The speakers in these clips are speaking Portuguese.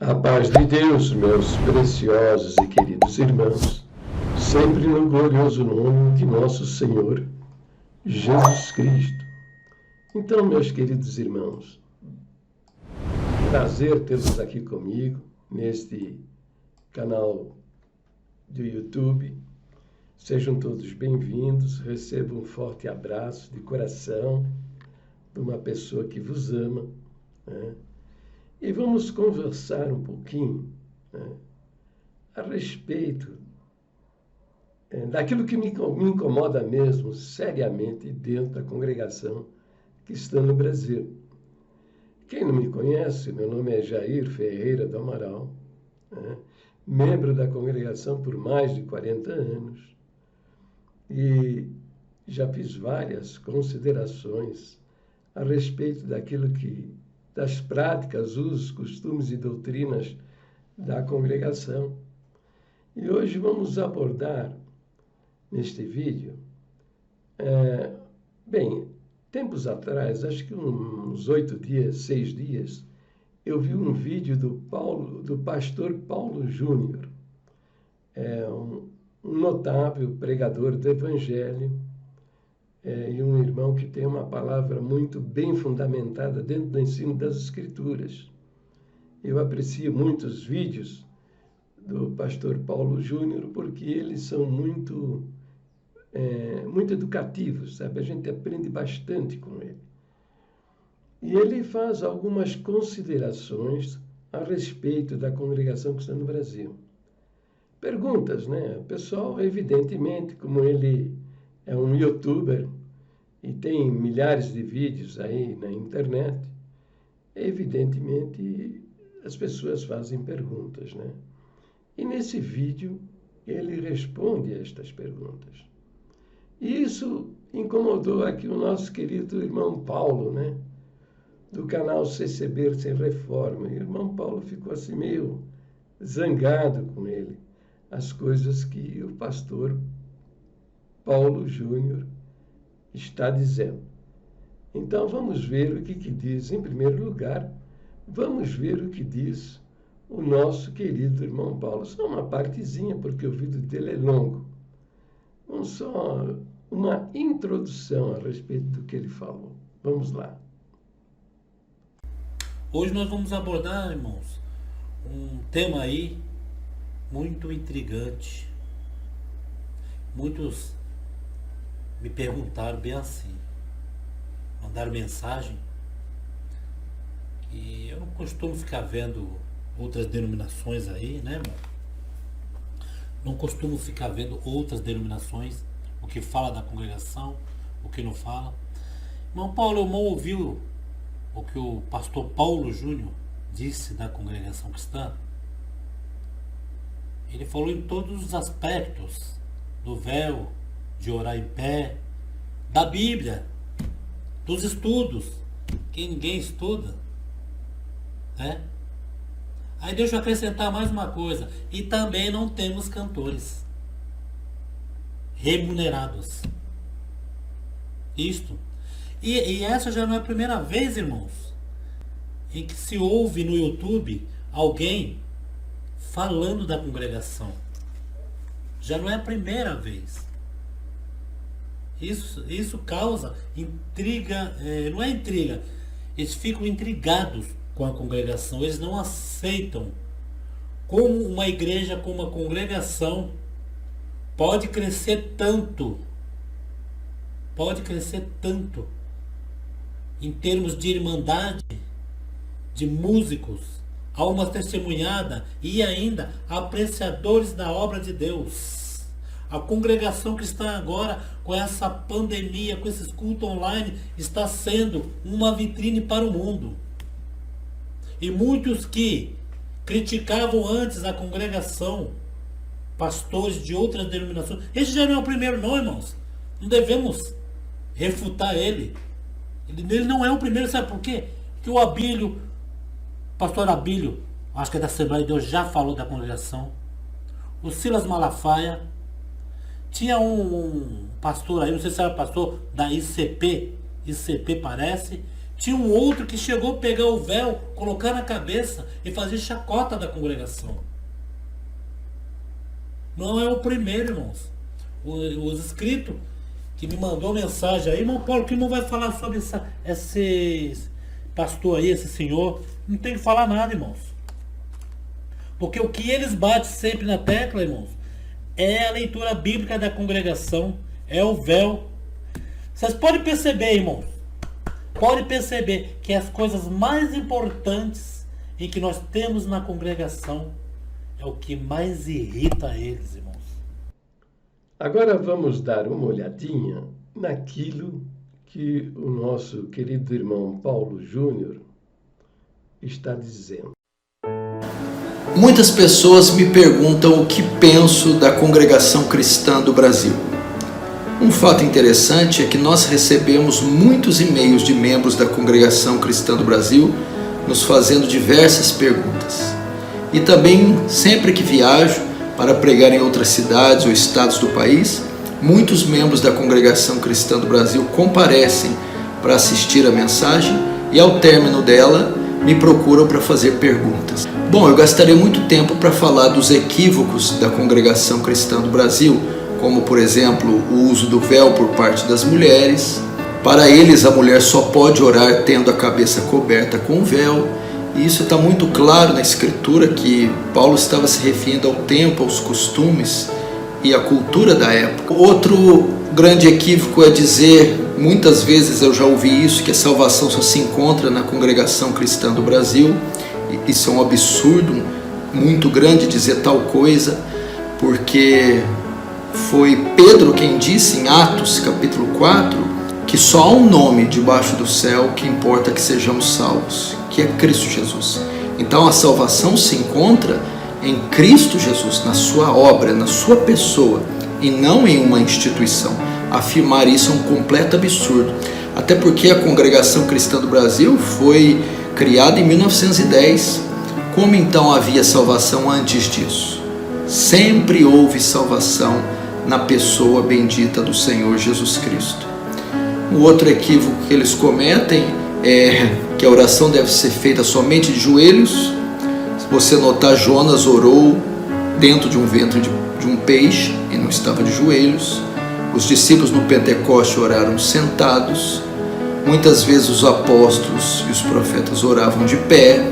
A paz de Deus, meus preciosos e queridos irmãos, sempre no glorioso nome de nosso Senhor Jesus Cristo. Então, meus queridos irmãos, prazer tê-los aqui comigo neste canal do YouTube. Sejam todos bem-vindos, recebam um forte abraço de coração de uma pessoa que vos ama, né? E vamos conversar um pouquinho, né, a respeito daquilo que me incomoda mesmo, seriamente, dentro da congregação que está no Brasil. Quem não me conhece, meu nome é Jair Ferreira do Amaral, né, membro da congregação por mais de 40 anos, e já fiz várias considerações a respeito das práticas, usos, costumes e doutrinas da congregação. E hoje vamos abordar, neste vídeo, tempos atrás, acho que uns 6 dias, eu vi um vídeo do pastor Paulo Júnior, um notável pregador do Evangelho, e um irmão que tem uma palavra muito bem fundamentada dentro do ensino das Escrituras. Eu aprecio muito os vídeos do pastor Paulo Júnior, porque eles são muito educativos, sabe? A gente aprende bastante com ele. E ele faz algumas considerações a respeito da congregação que está no Brasil. Perguntas, né? O pessoal, evidentemente, como ele é um youtuber e tem milhares de vídeos aí na internet, evidentemente as pessoas fazem perguntas, né? E nesse vídeo ele responde a estas perguntas. E isso incomodou aqui o nosso querido irmão Paulo, né? Do canal CCB Sem Reforma. O irmão Paulo ficou assim meio zangado com ele, as coisas que o pastor Paulo Júnior está dizendo. Então vamos ver o que diz, em primeiro lugar, vamos ver o que diz o nosso querido irmão Paulo. Só uma partezinha, porque o vídeo dele é longo. Vamos só uma introdução a respeito do que ele falou. Vamos lá. Hoje nós vamos abordar, irmãos, um tema aí muito intrigante. Muitos me perguntaram bem assim, mandaram mensagem, e eu não costumo ficar vendo outras denominações aí, né, irmão? Não costumo ficar vendo outras denominações, o que fala da congregação, o que não fala. Irmão Paulo, eu mal ouviu o que o pastor Paulo Júnior disse da congregação cristã. Ele falou em todos os aspectos do véu, de orar em pé, da Bíblia, dos estudos, que ninguém estuda, né? Aí deixa eu acrescentar mais uma coisa, e também não temos cantores remunerados. Isto. E essa já não é a primeira vez, irmãos, em que se ouve no YouTube alguém falando da congregação. Já não é a primeira vez. Isso causa intriga, não é intriga, eles ficam intrigados com a congregação, eles não aceitam como uma igreja, como uma congregação pode crescer tanto em termos de irmandade, de músicos, alma testemunhada e ainda apreciadores da obra de Deus. A congregação cristã agora, com essa pandemia, com esses cultos online, está sendo uma vitrine para o mundo. E muitos que criticavam antes a congregação, pastores de outras denominações, esse já não é o primeiro não, irmãos. Não devemos refutar ele. Ele não é o primeiro, sabe por quê? Porque o Abílio, pastor Abílio, acho que é da Assembleia de Deus, já falou da congregação. O Silas Malafaia. Tinha um pastor aí, não sei se era pastor da ICP parece, Tinha um outro que chegou a pegar o véu, colocar na cabeça e fazer chacota da congregação. Não é o primeiro, irmãos. Os inscritos que me mandou mensagem aí, irmão Paulo, que não vai falar sobre esse pastor aí, esse senhor. Não tem que falar nada, irmãos. Porque o que eles batem sempre na tecla, irmãos, é a leitura bíblica da congregação, é o véu. Vocês podem perceber, irmãos, pode perceber que as coisas mais importantes em que nós temos na congregação é o que mais irrita eles, irmãos. Agora vamos dar uma olhadinha naquilo que o nosso querido irmão Paulo Júnior está dizendo. Muitas pessoas me perguntam o que penso da Congregação Cristã do Brasil. Um fato interessante é que nós recebemos muitos e-mails de membros da Congregação Cristã do Brasil nos fazendo diversas perguntas. E também, sempre que viajo para pregar em outras cidades ou estados do país, muitos membros da Congregação Cristã do Brasil comparecem para assistir a mensagem e, ao término dela, me procuram para fazer perguntas. Bom, eu gastaria muito tempo para falar dos equívocos da Congregação Cristã do Brasil, como, por exemplo, o uso do véu por parte das mulheres. Para eles, a mulher só pode orar tendo a cabeça coberta com o véu. E isso está muito claro na Escritura, que Paulo estava se referindo ao tempo, aos costumes e à cultura da época. Outro grande equívoco é dizer, muitas vezes eu já ouvi isso, que a salvação só se encontra na Congregação Cristã do Brasil. Isso é um absurdo muito grande dizer tal coisa, porque foi Pedro quem disse em Atos capítulo 4 que só há um nome debaixo do céu que importa que sejamos salvos, que é Cristo Jesus. Então a salvação se encontra em Cristo Jesus, na sua obra, na sua pessoa, e não em uma instituição. Afirmar isso é um completo absurdo, até porque a Congregação Cristã do Brasil foi criada em 1910. Como então havia salvação antes disso? Sempre houve salvação na pessoa bendita do Senhor Jesus Cristo. O outro equívoco que eles cometem é que a oração deve ser feita somente de joelhos. Se você notar, Jonas orou dentro de um ventre de um peixe e não estava de joelhos. Os discípulos no Pentecoste oraram sentados. Muitas vezes os apóstolos e os profetas oravam de pé.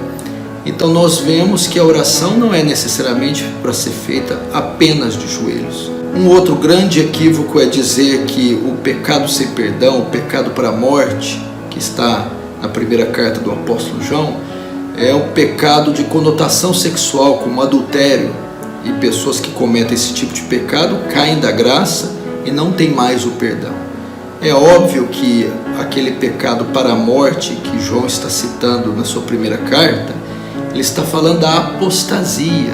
Então nós vemos que a oração não é necessariamente para ser feita apenas de joelhos. Um outro grande equívoco é dizer que o pecado sem perdão, o pecado para a morte, que está na primeira carta do apóstolo João, é um pecado de conotação sexual, como adultério. E pessoas que cometem esse tipo de pecado caem da graça e não têm mais o perdão. É óbvio que aquele pecado para a morte que João está citando na sua primeira carta, ele está falando da apostasia,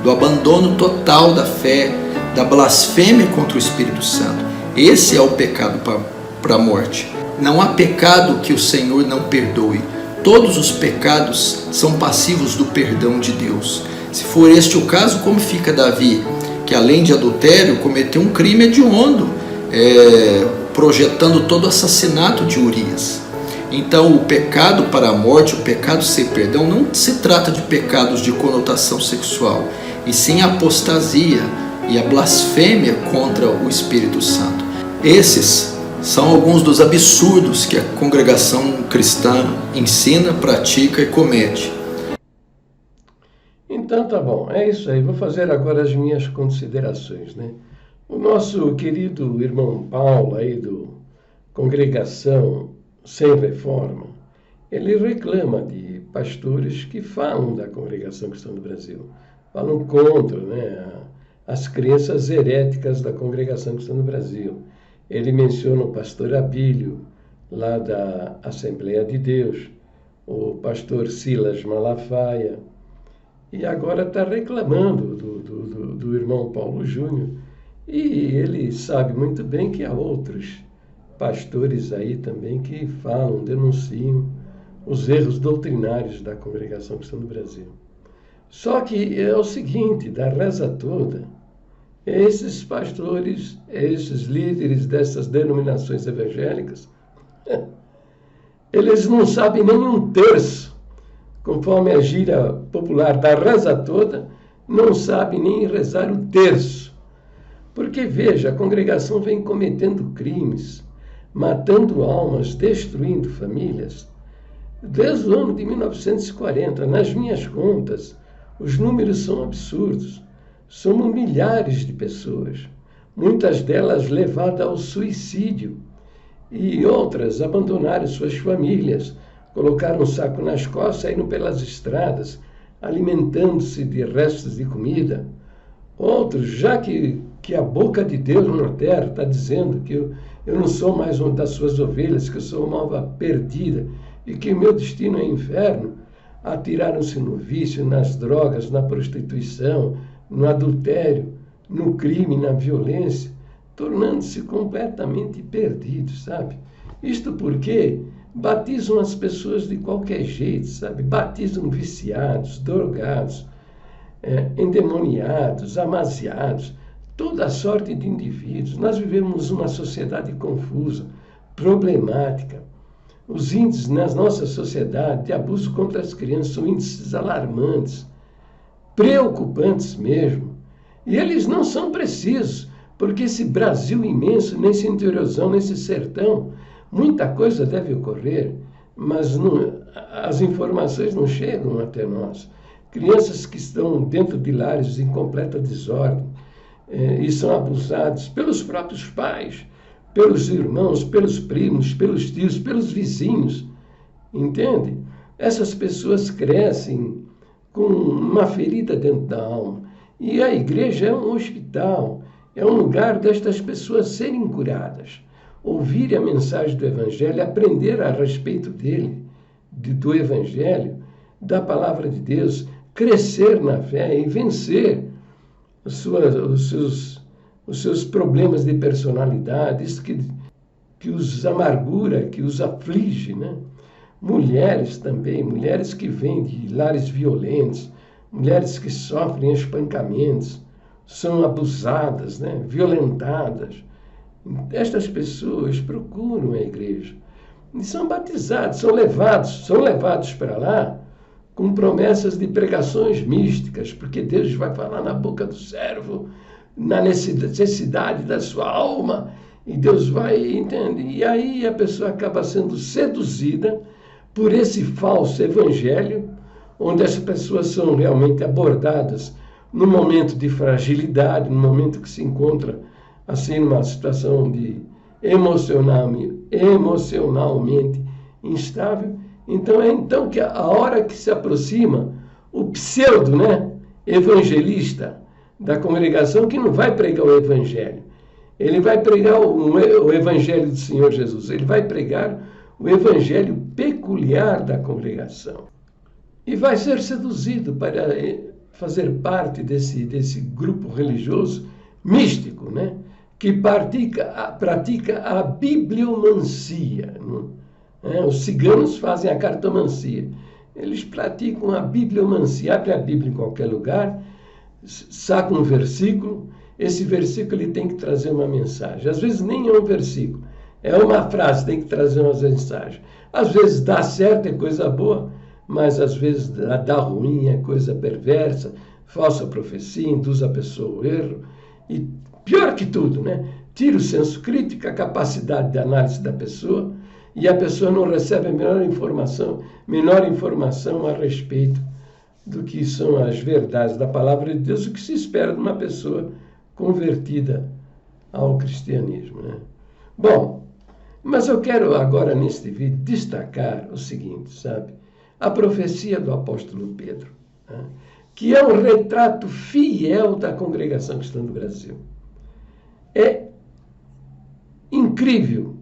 do abandono total da fé, da blasfêmia contra o Espírito Santo. Esse é o pecado para a morte. Não há pecado que o Senhor não perdoe. Todos os pecados são passivos do perdão de Deus. Se for este o caso, como fica Davi, que além de adultério cometeu um crime hediondo, projetando todo o assassinato de Urias. Então o pecado para a morte, o pecado sem perdão, não se trata de pecados de conotação sexual, e sim a apostasia e a blasfêmia contra o Espírito Santo. Esses são alguns dos absurdos que a congregação cristã ensina, pratica e comete. Então tá bom, é isso aí. Vou fazer agora as minhas considerações, né? O nosso querido irmão Paulo aí do Congregação Sem Reforma, ele reclama de pastores que falam da Congregação Cristã do Brasil, falam contra, né, as crenças heréticas da Congregação Cristã do Brasil. Ele menciona o pastor Abílio, lá da Assembleia de Deus, o pastor Silas Malafaia, e agora está reclamando do irmão Paulo Júnior, e ele sabe muito bem que há outros pastores aí também que falam, denunciam os erros doutrinários da Congregação Cristã do Brasil. Só que é o seguinte, da reza toda, esses pastores, esses líderes dessas denominações evangélicas, Eles não sabem nem um terço, conforme a gíria popular da reza toda, não sabem nem rezar o terço. Porque, veja, a congregação vem cometendo crimes, matando almas, destruindo famílias. Desde o ano de 1940, nas minhas contas, os números são absurdos. Somos milhares de pessoas, muitas delas levadas ao suicídio, e outras abandonaram suas famílias, colocaram um saco nas costas e saíram pelas estradas, alimentando-se de restos de comida. Outros, já que a boca de Deus na terra está dizendo que eu não sou mais uma das suas ovelhas, que eu sou uma alma perdida e que o meu destino é inferno, atiraram-se no vício, nas drogas, na prostituição, no adultério, no crime, na violência, tornando-se completamente perdidos, sabe? Isto porque batizam as pessoas de qualquer jeito, sabe? Batizam viciados, drogados, endemoniados, amaziados, toda sorte de indivíduos. Nós vivemos uma sociedade confusa, problemática. Os índices na nossa sociedade de abuso contra as crianças são índices alarmantes, preocupantes mesmo. E eles não são precisos, porque esse Brasil imenso, nesse interiorzão, nesse sertão, muita coisa deve ocorrer, mas as informações não chegam até nós. Crianças que estão dentro de lares em completa desordem e são abusados pelos próprios pais, pelos irmãos, pelos primos, pelos tios, pelos vizinhos, entende? Essas pessoas crescem com uma ferida dentro da alma. E a igreja é um hospital, é um lugar destas pessoas serem curadas, ouvir a mensagem do Evangelho, aprender a respeito dele, do Evangelho, da palavra de Deus, crescer na fé e vencer os seus problemas de personalidade, isso que os amargura, que os aflige, né? Mulheres também, mulheres que vêm de lares violentos, mulheres que sofrem espancamentos, são abusadas, né? Violentadas. Estas pessoas procuram a igreja e são batizados, são levados para lá com promessas de pregações místicas, porque Deus vai falar na boca do servo, na necessidade da sua alma, e Deus vai, entende? E aí a pessoa acaba sendo seduzida por esse falso evangelho, onde as pessoas são realmente abordadas no momento de fragilidade, no momento que se encontra assim numa situação de emocionalmente instável. Então é então que a hora que se aproxima o pseudo, né, evangelista da congregação, que não vai pregar o evangelho. Ele vai pregar o evangelho do Senhor Jesus. Ele vai pregar o evangelho peculiar da congregação. E vai ser seduzido para fazer parte desse grupo religioso místico, né, que pratica a bibliomancia. Os ciganos fazem a cartomancia. Eles praticam a bibliomancia. Abre a Bíblia em qualquer lugar, saca um versículo, esse versículo ele tem que trazer uma mensagem. Às vezes nem é um versículo, é uma frase, tem que trazer uma mensagem. Às vezes dá certo, é coisa boa, mas às vezes dá ruim, é coisa perversa, falsa profecia, induz a pessoa ao erro. E pior que tudo, né? Tira o senso crítico, a capacidade de análise da pessoa, e a pessoa não recebe a menor informação a respeito do que são as verdades da palavra de Deus, o que se espera de uma pessoa convertida ao cristianismo, né? Bom, mas eu quero agora neste vídeo destacar o seguinte, sabe? A profecia do apóstolo Pedro, né? Que é um retrato fiel da congregação cristã do Brasil. É incrível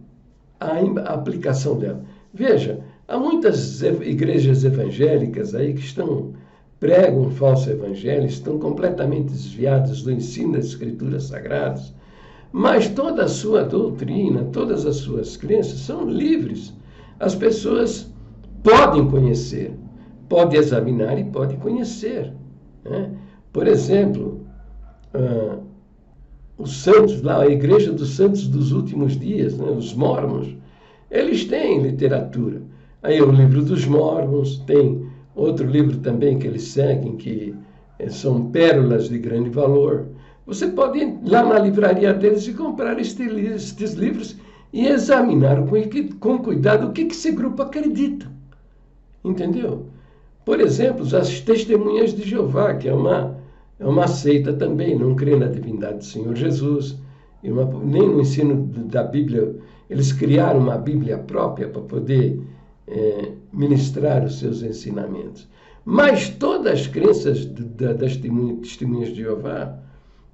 a aplicação dela. Veja, há muitas igrejas evangélicas aí que pregam um falso evangelho, estão completamente desviadas do ensino das escrituras sagradas, mas toda a sua doutrina, todas as suas crenças são livres. As pessoas podem conhecer, podem examinar e podem conhecer, né? Por exemplo, os santos lá, a Igreja dos Santos dos Últimos Dias, né, os mormons, eles têm literatura. Aí o livro dos Mormons, tem outro livro também que eles seguem, que são pérolas de grande valor. Você pode ir lá na livraria deles e comprar estes livros e examinar com cuidado o que esse grupo acredita. Entendeu? Por exemplo, as Testemunhas de Jeová, que é uma seita também, não crê na divindade do Senhor Jesus, nem no ensino da Bíblia. Eles criaram uma Bíblia própria para poder ministrar os seus ensinamentos. Mas todas as crenças das Testemunhas de Jeová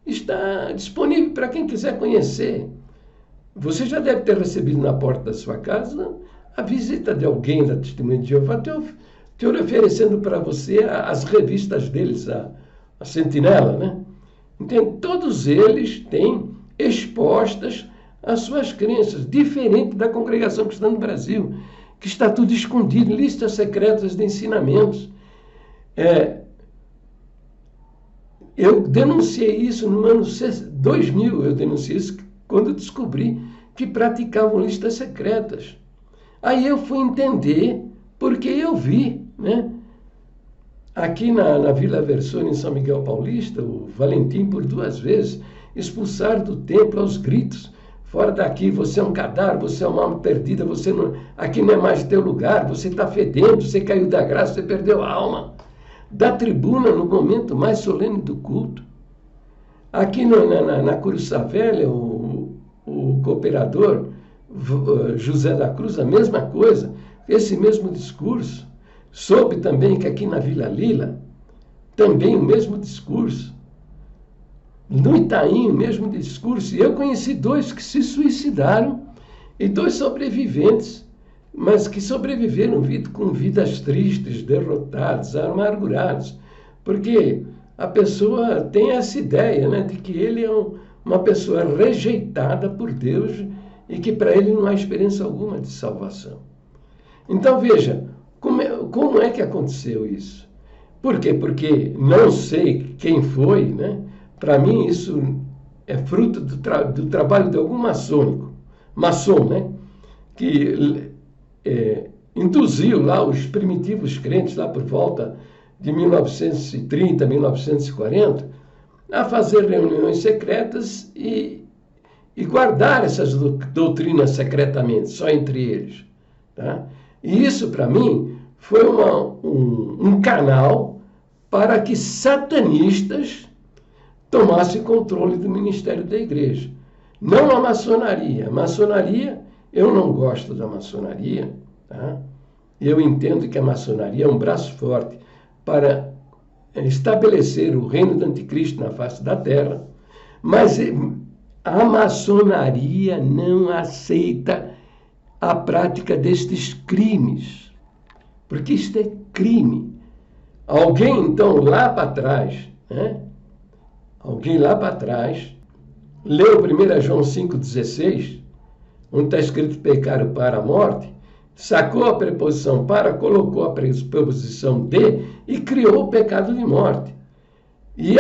está disponível para quem quiser conhecer. Você já deve ter recebido na porta da sua casa a visita de alguém da Testemunha de Jeová, te oferecendo para você as revistas deles, a Sentinela, né? Então, todos eles têm expostas as suas crenças, diferente da Congregação Cristã do Brasil, que está tudo escondido em listas secretas de ensinamentos. Eu denunciei isso no ano 2000, eu denunciei isso quando descobri que praticavam listas secretas. Aí eu fui entender, porque eu vi, né? Aqui na Vila Versone, em São Miguel Paulista, o Valentim, por 2 vezes, expulsar do templo aos gritos: fora daqui, você é um cadáver, você é uma alma perdida, aqui não é mais teu lugar, você está fedendo, você caiu da graça, você perdeu a alma. Da tribuna, no momento mais solene do culto. Aqui na Curuçá Velha, o cooperador José da Cruz, a mesma coisa, esse mesmo discurso. Soube também que aqui na Vila Lila, também o mesmo discurso. No Itaim, o mesmo discurso. E eu conheci 2 que se suicidaram e 2 sobreviventes, mas que sobreviveram com vidas tristes, derrotados, amargurados. Porque a pessoa tem essa ideia, né, de que ele é uma pessoa rejeitada por Deus e que para ele não há experiência alguma de salvação. Então, veja, como é que aconteceu isso? Por quê? Porque não sei quem foi, né? Para mim, isso é fruto do trabalho de algum maçom, né? Que induziu lá os primitivos crentes, lá por volta de 1930, 1940, a fazer reuniões secretas e guardar essas doutrinas secretamente, só entre eles. Tá? E isso, para mim, foi um canal para que satanistas tomassem controle do ministério da igreja. Não a maçonaria. A maçonaria, eu não gosto da maçonaria. Tá? Eu entendo que a maçonaria é um braço forte para estabelecer o reino do anticristo na face da terra, mas a maçonaria não aceita a prática destes crimes, porque isto é crime. Alguém, então, lá para trás, né? Alguém lá para trás, leu 1 João 5,16, onde está escrito pecar para a morte, sacou a preposição para, colocou a preposição de e criou o pecado de morte. E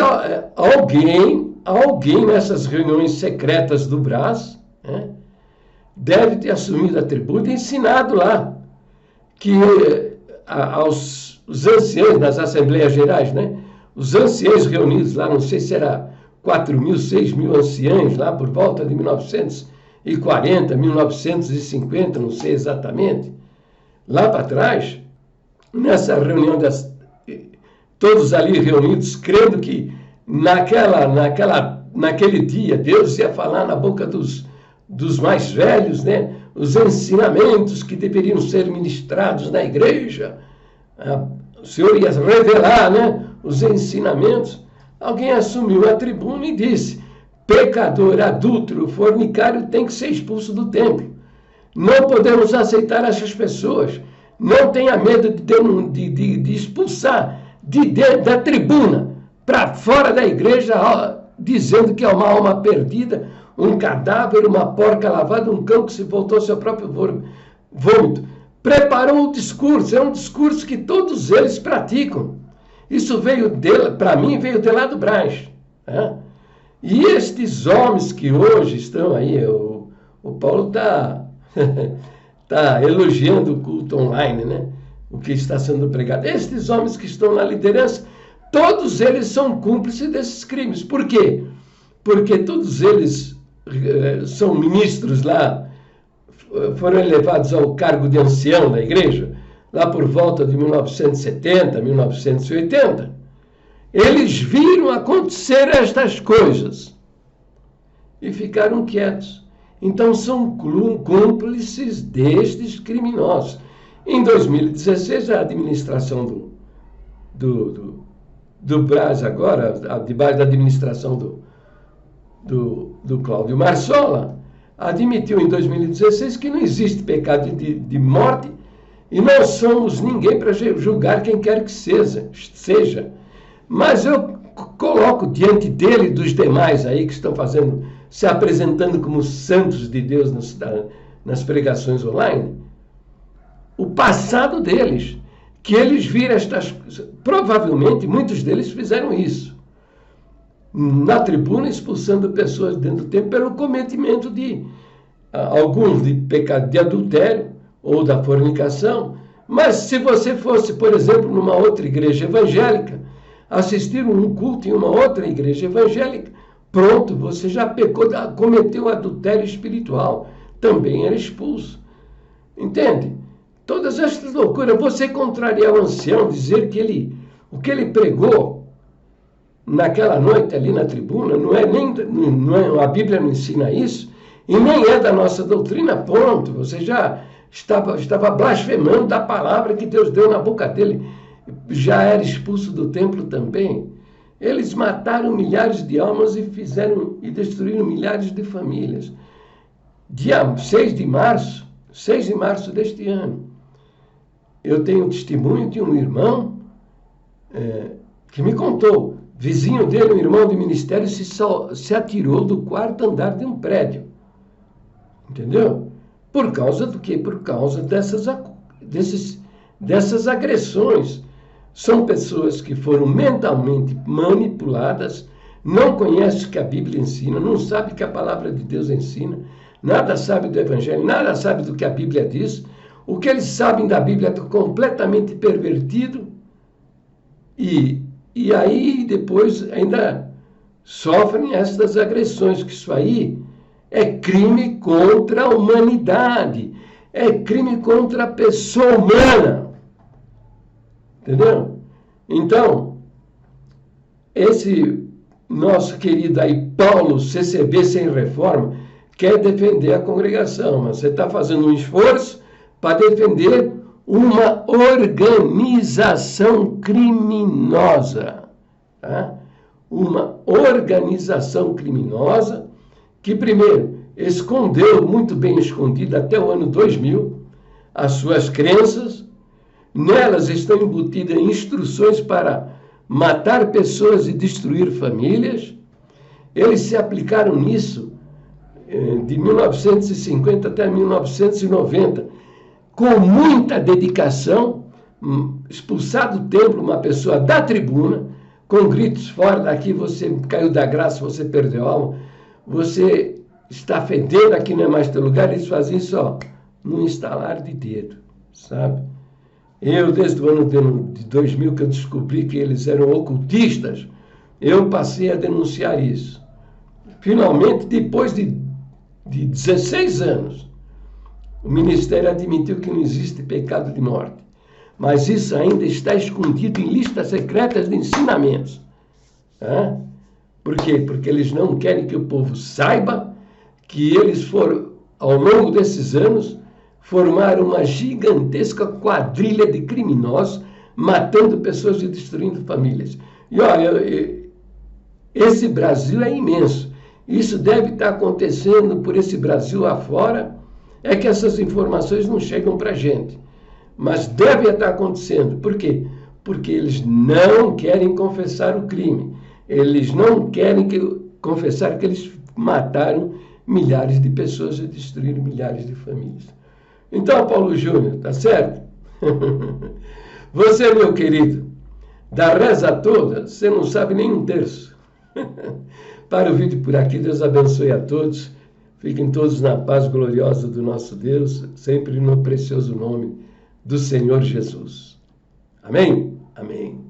alguém nessas reuniões secretas do Brás, né, deve ter assumido a tribuna e ensinado lá que os anciãos nas Assembleias Gerais, né, os anciãos reunidos lá, não sei se era 4.000, 6.000 anciãos lá por volta de 1940, 1950, não sei exatamente, lá para trás, nessa reunião, todos ali reunidos, crendo que naquele dia Deus ia falar na boca dos mais velhos, né, os ensinamentos que deveriam ser ministrados na igreja. O Senhor ia revelar, né, os ensinamentos. Alguém assumiu a tribuna e disse: pecador, adúltero, fornicário tem que ser expulso do templo. Não podemos aceitar essas pessoas. Não tenha medo de expulsar de dentro da tribuna para fora da igreja, dizendo que é uma alma perdida, um cadáver, uma porca lavada, um cão que se voltou ao seu próprio vômito. Preparou o discurso, é um discurso que todos eles praticam. Isso para mim, veio de lá do Brás. Né? E estes homens que hoje estão aí, o Paulo está está elogiando o culto online, né? O que está sendo pregado. Estes homens que estão na liderança, todos eles são cúmplices desses crimes. Por quê? Porque todos eles são ministros lá, foram elevados ao cargo de ancião da igreja, lá por volta de 1970, 1980. Eles viram acontecer estas coisas e ficaram quietos. Então são cúmplices destes criminosos. Em 2016, a administração do Brás agora, debaixo da administração do Cláudio Marsola, admitiu em 2016 que não existe pecado de morte e não somos ninguém para julgar quem quer que seja. Mas eu coloco diante dele e dos demais aí que estão se apresentando como santos de Deus nas pregações online, o passado deles, que eles viram provavelmente muitos deles fizeram isso, na tribuna expulsando pessoas dentro do templo pelo cometimento de alguns de pecado de adultério ou da fornicação. Mas se você fosse, por exemplo, numa outra igreja evangélica, assistir um culto em uma outra igreja evangélica, pronto, você já pecou, cometeu adultério espiritual, também era expulso. Entende? Todas estas loucuras, você contrariar o ancião, dizer que o que ele pregou naquela noite ali na tribuna, a Bíblia não ensina isso, e nem é da nossa doutrina, ponto. Você já estava blasfemando da palavra que Deus deu na boca dele, já era expulso do templo também. Eles mataram milhares de almas e destruíram milhares de famílias. Dia 6 de março deste ano, eu tenho testemunho de um irmão que me contou, vizinho dele, um irmão de ministério, se atirou do quarto andar de um prédio. Entendeu? Por causa do quê? Por causa dessas agressões. São pessoas que foram mentalmente manipuladas, não conhecem o que a Bíblia ensina, não sabem o que a palavra de Deus ensina, nada sabem do Evangelho, nada sabem do que a Bíblia diz. O que eles sabem da Bíblia é completamente pervertido e aí depois ainda sofrem essas agressões, que isso aí é crime contra a humanidade, é crime contra a pessoa humana. Entendeu? Então, esse nosso querido aí, Paulo, CCB sem reforma, quer defender a congregação, mas você está fazendo um esforço para defender uma organização criminosa. Tá? Uma organização criminosa que, primeiro, escondeu, muito bem escondida, até o ano 2000, as suas crenças. Nelas estão embutidas instruções para matar pessoas e destruir famílias. Eles se aplicaram nisso de 1950 até 1990, com muita dedicação, expulsar do templo uma pessoa da tribuna, com gritos fora daqui, você caiu da graça, você perdeu a alma, você está fedendo, aqui não é mais teu lugar. Eles faziam isso, num estalar de dedo, sabe? Eu, desde o ano de 2000, que eu descobri que eles eram ocultistas, eu passei a denunciar isso. Finalmente, depois de 16 anos, o Ministério admitiu que não existe pecado de morte. Mas isso ainda está escondido em listas secretas de ensinamentos. Por quê? Porque eles não querem que o povo saiba que eles foram, ao longo desses anos, formar uma gigantesca quadrilha de criminosos, matando pessoas e destruindo famílias. E olha, esse Brasil é imenso. Isso deve estar acontecendo por esse Brasil afora, é que essas informações não chegam para a gente. Mas deve estar acontecendo. Por quê? Porque eles não querem confessar o crime. Eles não querem confessar que eles mataram milhares de pessoas e destruíram milhares de famílias. Então, Paulo Júnior, tá certo? Você, meu querido, da reza toda, você não sabe nem um terço. Para o vídeo por aqui, Deus abençoe a todos. Fiquem todos na paz gloriosa do nosso Deus, sempre no precioso nome do Senhor Jesus. Amém? Amém.